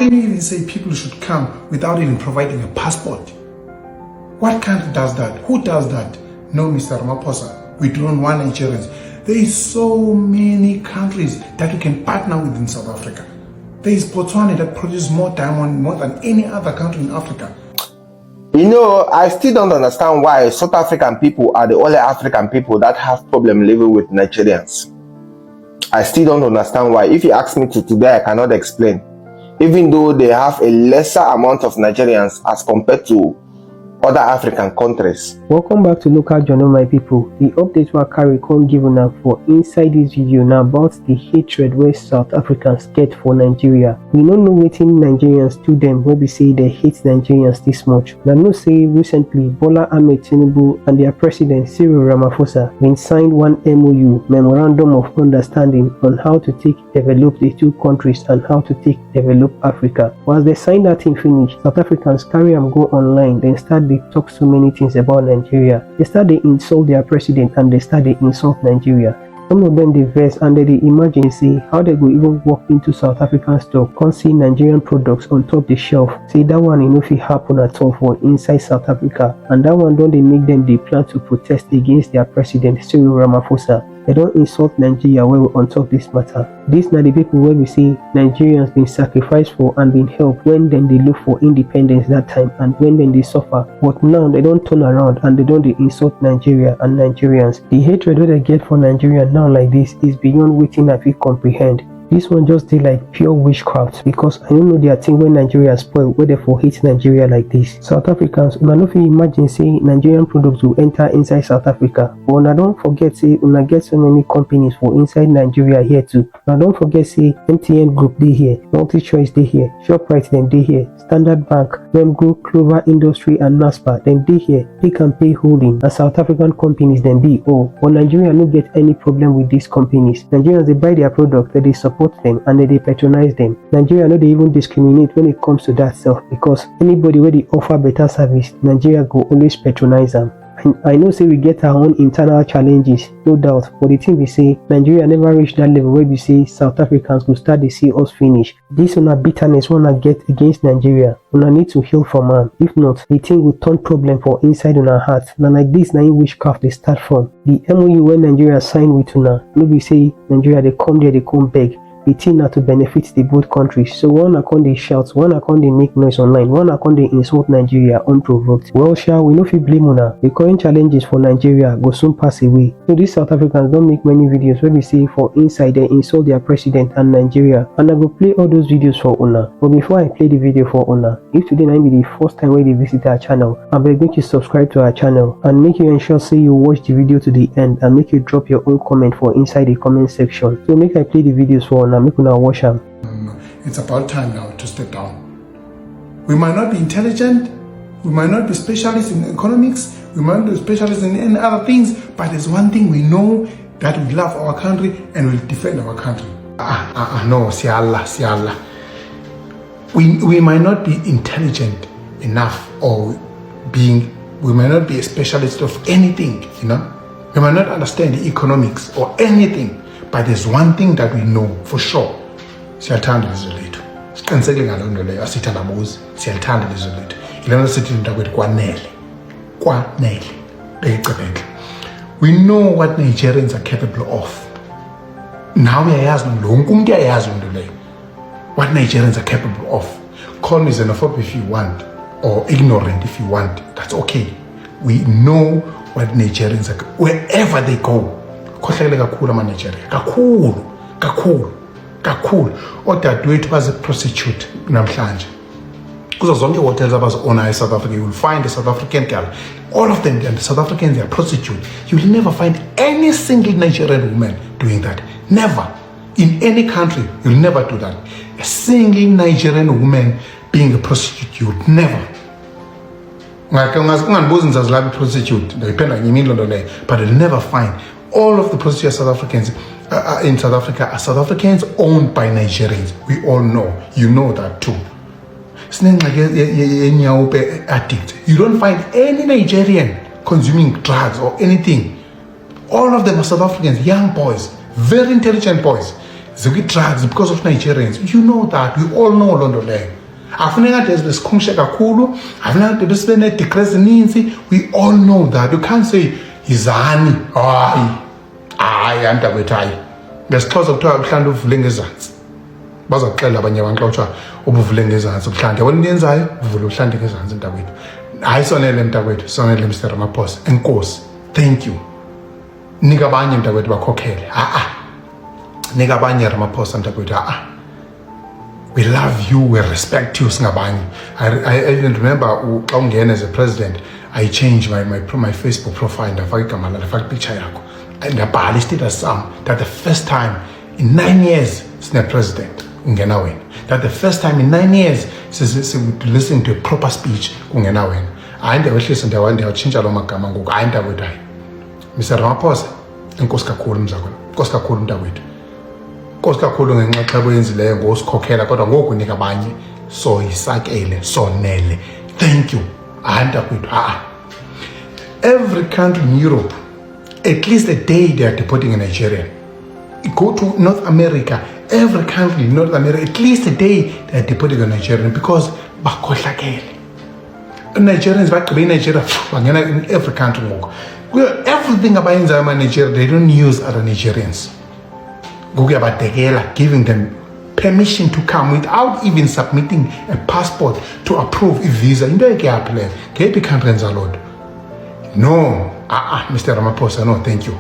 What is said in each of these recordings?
Can you even say people should come without even providing a passport? What country does that? Who does that? No, Mr. Ramaphosa, we don't want Nigerians. There is so many countries that we can partner with in South Africa. There is Botswana that produces more diamond more than any other country in Africa. You know, I still don't understand why South African people are the only African people that have problem living with Nigerians. I still don't understand why. If you ask me to today, I cannot explain. Even though they have a lesser amount of Nigerians as compared to other African countries. Welcome back to Local Journal, my people. The update we carry come given up for inside this video now about the hatred where South Africans get for Nigeria. We don't know what Nigerians do them where we say they hate Nigerians this much. Now no say recently Bola Ahmed Tinubu and their president Cyril Ramaphosa been signed one MOU, Memorandum of Understanding, on how to develop the two countries and how to develop Africa. Once they sign that thing finish, South Africans carry and go online, then start they talk so many things about Nigeria. They start they insult their president and they start they insult Nigeria. Some of them they vex and they imagine say how they go even walk into South African store, can't see Nigerian products on top the shelf. Say that one if it happen at all for inside South Africa, and that one don't they make them they plan to protest against their president Cyril Ramaphosa. They don't insult Nigeria where we on top this matter. These are the people where we see Nigerians been sacrificed for and been helped when then they look for independence that time and when then they suffer. But now they don't turn around and they don't insult Nigeria and Nigerians. The hatred that they get for Nigeria now like this is beyond waiting I can comprehend. This one just did like pure witchcraft, because I don't know their thing when Nigeria spoil where they for hate Nigeria like this. South Africans, una no fit imagine say Nigerian products will enter inside South Africa. But una don't forget say una get so many companies for inside Nigeria here too. Una don't forget say MTN Group they here, MultiChoice they here, ShopRite then they here, Standard Bank, Remgroup, Clover Industry and NASPA then they here, Pick and Pay Holding and South African companies then they all. But Nigeria no get any problem with these companies. Nigerians they buy their product that they support them and they patronize them. Nigeria no they even discriminate when it comes to that stuff, because anybody where they offer better service, Nigeria go always patronize them. I know say we get our own internal challenges, no doubt, but the thing we say Nigeria never reached that level where we say South Africans will start to see us finish. This on a bitterness wanna get against Nigeria, una need to heal from man. If not, the thing will turn problem for inside on our heart. Now like this na in witchcraft they start from. The MOU when Nigeria signed with una, no be say Nigeria they come there, they come beg. The thing now to benefit the both countries. So one account they shout, one account they make noise online, one account they insult Nigeria unprovoked. Well, we no fit blame una. The current challenges for Nigeria go soon pass away. So these South Africans don't make many videos where we say for inside they insult their president and Nigeria. And I will play all those videos for una. But before I play the video for una, if today might be the first time where they visit our channel, I beg make you subscribe to our channel and make you ensure say you watch the video to the end and make you drop your own comment for inside the comment section. So make I play the videos for una. Make una watch them. It's about time now to step down. We might not be intelligent, we might not be specialists in economics, we might not be specialists in any other things, but there's one thing we know, that we love our country and will defend our country. No, see Allah. We might not be intelligent enough, or we might not be a specialist of anything, you know. We might not understand the economics or anything. But there's one thing that we know for sure. Siyathanda ilizwe lethu. Siqinisekile ngaloo nto leyo, asithandabuzi, siyathanda ilizwe lethu. Ilona sithi mntakwethu kwanele. We know what Nigerians are capable of. Now uyayazi lonke umuntu uyayazi into leyo. What Nigerians are capable of. Call me xenophobic if you want, or ignorant if you want. That's okay. We know what Nigerians are, wherever they go. Khohlele kakhulu ama-Nigeria, kakhulu. Odadewethu bazi-prostitute namhlanje. Kuzo zonke hotels abazi-owner eSouth Africa, you will find a South African girl. All of them, and the South Africans, they are prostitute. You will never find any single Nigerian woman doing that. Never. In any country, you'll never do that. A single Nigerian woman being a prostitute, you would never. But you'll never find. All of the prostitutes South Africans in South Africa are South Africans owned by Nigerians. We all know. You know that too. Addict. You don't find any Nigerian consuming drugs or anything. All of them are South Africans, young boys, very intelligent boys. drugs because of Nigerians. You know that. We all know London there. Afuneka there's this kumshe kakhulu. Afuneka there's been a decrease in. We all know that. You can't say izani. Hayi antakwethu hayi. Ngesixhosa kuthiwa mhlawumbe uvule ngezantsi. Bazakuxela abanye abantu xa ubuvule ngezantsi mhlawumbe yabona niyenzayo uvule uhlande ngezantsi ntakwethu. Hayi sonele mntakwethu, sonele Mr. Ramaphosa. Enkosi. Thank you. Nika abanye mntakwethu bakhokhele. Nika abanye Ramaphosa mntakwethu. We love you, we respect you singabanye. I even remember xa ungena as a president, I changed my Facebook profile ndafaka igama lami, ndafaka picture yakho. Ndabhala istatus sam that the first time in 9 years sine president ungena wena. That the first time in 9 years would listen to a proper speech kungena wena. Hayi ndawehlisa ndiyawutshintsha lo magama ngoku hayi ntakwethu hayi. Mr. Ramaphosa, enkosi kakhulu mzakwethu. Enkosi kakhulu mntakwethu. Enkosi kakhulu ngenxaxheba oyenzileyo ngosikhokhela kodwa ngoku nika abanye soyisakele sonele. Thank you. Hayi ntakwethu. Every country in Europe, at least a day they are deporting a Nigerian. Go to North America, every country in North America, at least a day they are deporting a Nigerian because bakhohlakele. Nigerians bagqibe Nigeria bangena in every country ngoku. Everything abayenzayo Nigeria, they don't use other Nigerians. Giving them permission to come without even submitting a passport to approve a visa. Into ekuyaphi ngephi country enza loo nto? No, Mr. Ramaphosa, no, thank you.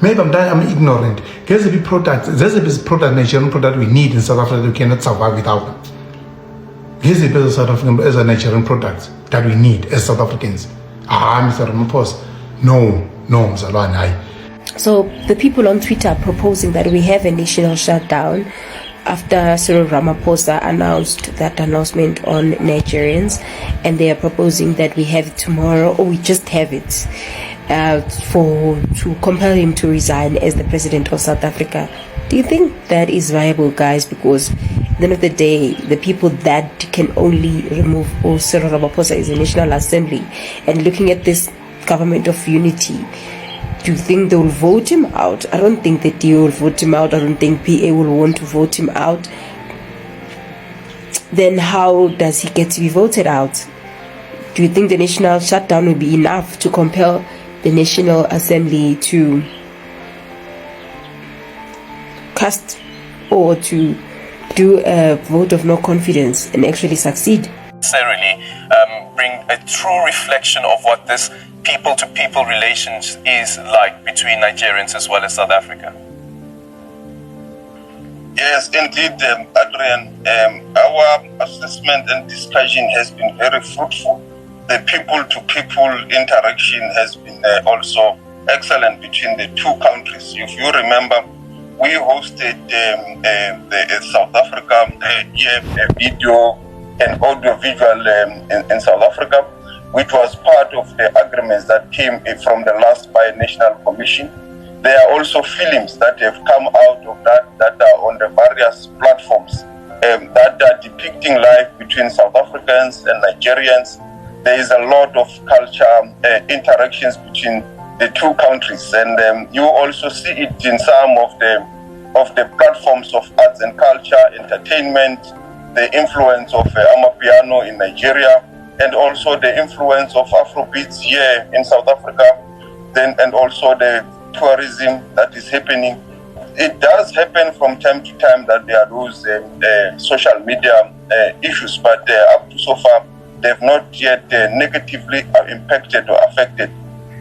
Maybe I'm ignorant. There's a product, Nigerian product we need in South Africa that we cannot survive without them. Here's a South African as a Nigerian product that we need as South Africans. Mr. Ramaphosa, no, Mzalwane, aye. So the people on Twitter are proposing that we have a national shutdown after Cyril Ramaphosa announced that announcement on Nigerians, and they are proposing that we have it tomorrow or we just have it to compel him to resign as the president of South Africa. Do you think that is viable, guys? Because at the end of the day, the people that can only remove Cyril Ramaphosa is the National Assembly, and looking at this government of unity, do you think they will vote him out? I don't think that they will vote him out. I don't think PA will want to vote him out. Then how does he get to be voted out? Do you think the national shutdown will be enough to compel the National Assembly to cast or to do a vote of no confidence and actually succeed? Necessarily bring a true reflection of what this people-to-people relations is like between Nigerians as well as South Africa. Yes, indeed, Adrian. Our assessment and discussion has been very fruitful. The people-to-people interaction has been also excellent between the two countries. If you remember, we hosted the South Africa video and audio-visual in South Africa, which was part of the agreements that came from the last Bi-National Commission. There are also films that have come out of that are on the various platforms that are depicting life between South Africans and Nigerians. There is a lot of culture interactions between the two countries, and you also see it in some of the platforms of arts and culture, entertainment, the influence of Amapiano in Nigeria, and also the influence of Afrobeats here in South Africa, and also the tourism that is happening. It does happen from time to time that there are those social media issues, but up to so far, they've not yet negatively impacted or affected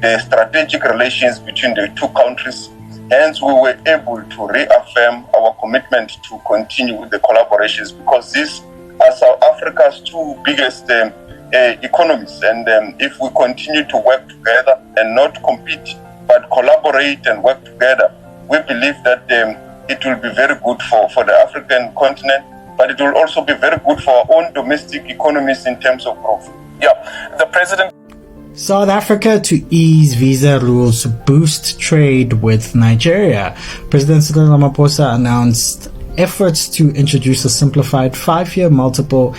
the strategic relations between the two countries. Hence, we were able to reaffirm our commitment to continue with the collaborations, because these are South Africa's two biggest economies, and if we continue to work together and not compete but collaborate and work together, we believe that it will be very good for the African continent, but it will also be very good for our own domestic economies in terms of growth. Yeah, the president. South Africa to ease visa rules to boost trade with Nigeria. President Cyril Ramaphosa announced efforts to introduce a simplified 5-year multiple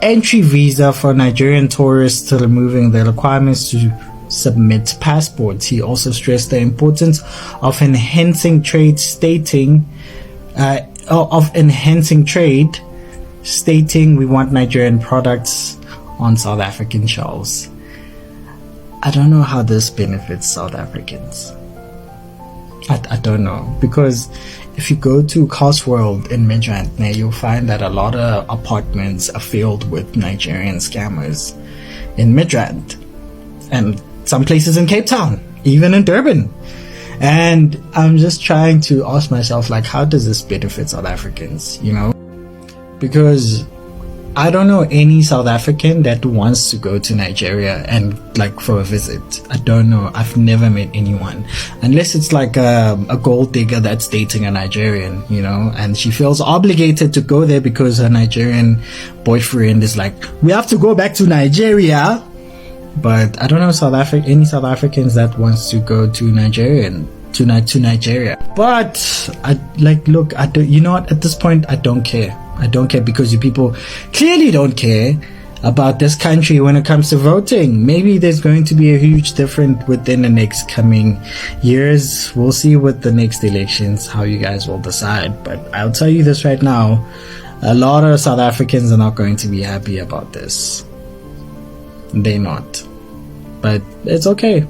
entry visa for Nigerian tourists, removing the requirements to submit passports. He also stressed the importance of enhancing trade, stating of enhancing trade, stating we want Nigerian products on South African shelves. I don't know how this benefits South Africans. I don't know, because if you go to Cotswold in Midrand, now you'll find that a lot of apartments are filled with Nigerian scammers in Midrand, and some places in Cape Town, even in Durban. And I'm just trying to ask myself, like, how does this benefit South Africans, you know? Because I don't know any South African that wants to go to Nigeria and like for a visit. I don't know. I've never met anyone, unless it's like a gold digger that's dating a Nigerian, you know, and she feels obligated to go there because her Nigerian boyfriend is like, we have to go back to Nigeria. But I don't know any South Africans that wants to go to Nigeria. But look, you know what? At this point, I don't care. I don't care, because you people clearly don't care about this country when it comes to voting. Maybe there's going to be a huge difference within the next coming years. We'll see with the next elections how you guys will decide. But I'll tell you this right now, a lot of South Africans are not going to be happy about this. They're not. But it's okay. You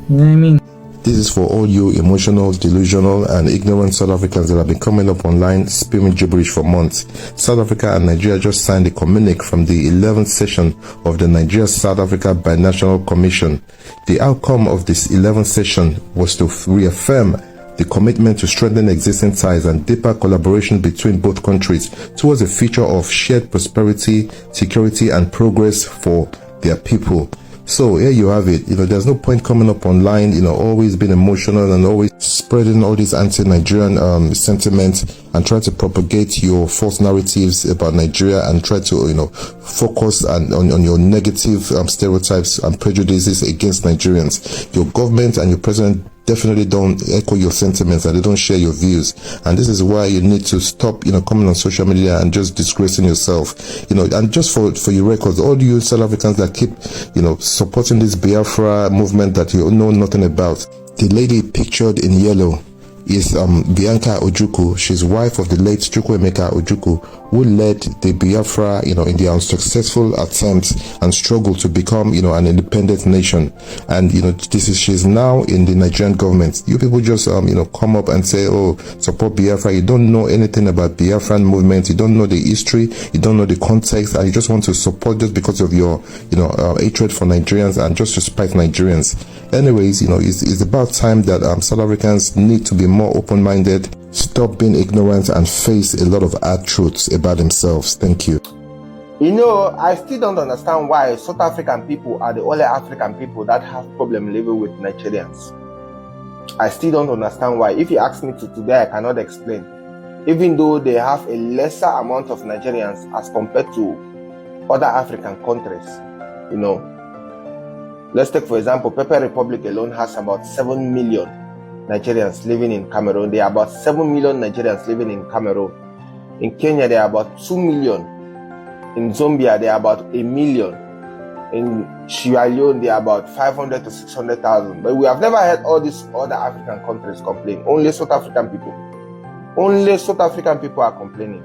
know what I mean? This is for all you emotional, delusional, and ignorant South Africans that have been coming up online spewing gibberish for months. South Africa and Nigeria just signed a communique from the 11th session of the Nigeria-South Africa Binational Commission. The outcome of this 11th session was to reaffirm the commitment to strengthen existing ties and deeper collaboration between both countries towards a future of shared prosperity, security, and progress for their people. So here you have it. You know, there's no point coming up online, you know, always being emotional and always spreading all these anti-Nigerian sentiments and try to propagate your false narratives about Nigeria and try to, you know, focus on your negative stereotypes and prejudices against Nigerians. Your government and your president definitely don't echo your sentiments and they don't share your views, and this is why you need to stop, you know, coming on social media and just disgracing yourself, you know. And just for your records, all you South Africans that keep, you know, supporting this Biafra movement that you know nothing about, the lady pictured in yellow is Bianca Ojukwu. She's wife of the late Chukwuemeka Ojukwu, who led the Biafra, you know, in their unsuccessful attempts and struggle to become, you know, an independent nation. And, you know, she's now in the Nigerian government. You people just, you know, come up and say, oh, support Biafra. You don't know anything about Biafran movement. You don't know the history. You don't know the context. And you just want to support just because of your, you know, hatred for Nigerians and just to spite Nigerians. Anyways, you know, it's about time that South Africans need to be more open-minded, stop being ignorant, and face a lot of hard truths about themselves. Thank you. You know, I still don't understand why South African people are the only African people that have problem living with Nigerians. I still don't understand why. If you ask me to today, I cannot explain. Even though they have a lesser amount of Nigerians as compared to other African countries, you know. Let's take, for example, Pepe Republic alone has about 7 million Nigerians living in Cameroon. There are about 7 million Nigerians living in Cameroon. In Kenya, there are about 2 million. In Zambia, there are about 1 million. In Sierra Leone, there are about 500 to 600,000. But we have never heard all these other African countries complain. Only South African people. Only South African people are complaining.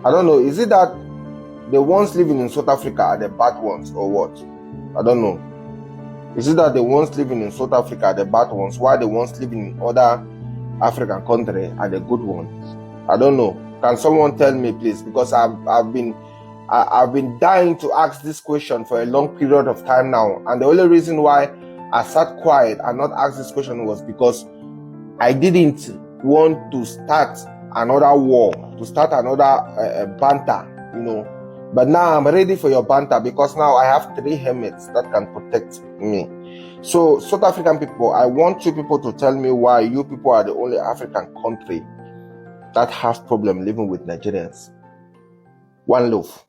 I don't know. Is it that the ones living in South Africa are the bad ones or what? I don't know. Is it that the ones living in South Africa are the bad ones, while the ones living in other African countries are the good ones? I don't know. Can someone tell me, please? Because I've been dying to ask this question for a long period of time now, and the only reason why I sat quiet and not ask this question was because I didn't want to start another war, to start another banter, you know. But now I'm ready for your banter because now I have 3 helmets that can protect me. So, South African people, I want you people to tell me why you people are the only African country that have problem living with Nigerians. One love.